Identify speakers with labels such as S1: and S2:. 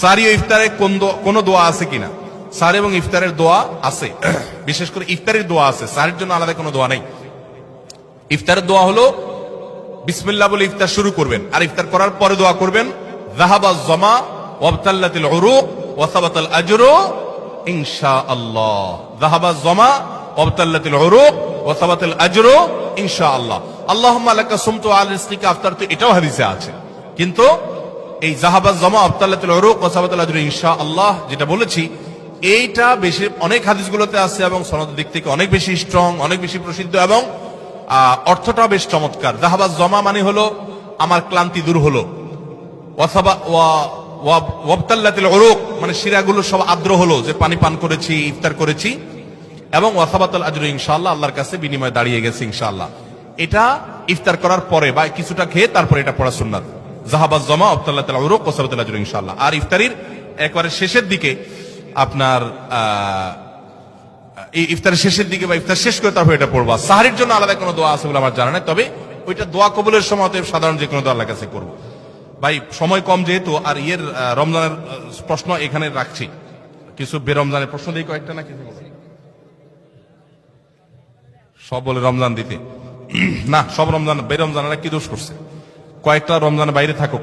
S1: সারি ও ইফতারে কোন দোয়া আছে কিনা? সারি এবং ইফতারের দোয়া আছে, বিশেষ করে ইফতারের দোয়া আছে, সারির জন্য আলাদা কোনো দোয়া নেই। ইফতারের দোয়া হলো বিসমিল্লাহ বলে ইফতার শুরু করবেন, আর ইফতার করার পরে দোয়া করবেন যাহাবাজ জামা ওয়াবতাল্লাতিল উরুক ওয়া সাবাতাল আজরু ইনশাআল্লাহ। যাহাবাজ জামা ওয়াবতাল্লাতিল উরুক ওয়া সাবাতাল আজরু ইনশাআল্লাহ। আল্লাহুম্মা লাকা সুমতু আলা রিজকিকা আফতারতু, এটাও হাদিসে আছে। কিন্তু এই যাহাবাজ জামা ওয়াবতাল্লাতিল উরুক ওয়া সাবাতাল আজরু ইনশাআল্লাহ যেটা বলেছি, এইটা বেশি অনেক হাদিসগুলোতে আছে এবং সনদের দিক থেকে অনেক বেশি স্ট্রং, অনেক বেশি প্রসিদ্ধ এবং অর্থটাও বেশ চমৎকার। যাহাবাজ জমা মানে হলো আমার ক্লান্তি দূর হলো, ওয়াবতাল্লাতিল উরুক মানে শিরাগুলো সব আর্দ্র হলো, যে পানি পান করেছি, ইফতার করেছি, এবং ওয়াসাবাতাল আজরু ইনশাআল্লাহ, আল্লাহর কাছে বিনিময় দাঁড়িয়ে গেছে ইনশাআল্লাহ। এটা ইফতার করার পরে বা কিছুটা খেয়ে তারপরে এটা পড়া সুন্নাত। যাহাবাজ জমা ওয়াবতাল্লাতিল উরুক ওয়াসাবাতাল আজরু ইনশাআল্লাহ। আর ইফতারির একবারে শেষের দিকে আপনার ইফতারের শেষের দিকে বা ইফতার শেষ করে তারপর এটা পড়বা। সাহারির জন্য আলাদা কোনো দোয়া আছে বলে আমার জানা নাই, তবে ওইটা দোয়া কবুলের সময় সাধারণ যে কোনো দোয়া আল্লাহর কাছে করবো। ভাই সময় কম যেহেতু, আর রমজানের প্রশ্ন এখানে রাখছি, কিছু বেরমজানের প্রশ্ন দিই কয়েকটা, না কিছু সব বলে রমজান দিতে না, সব রমজান বেরমজানেরা কি দোষ করছে, কয়েকটা রমজানের বাইরে থাকুক।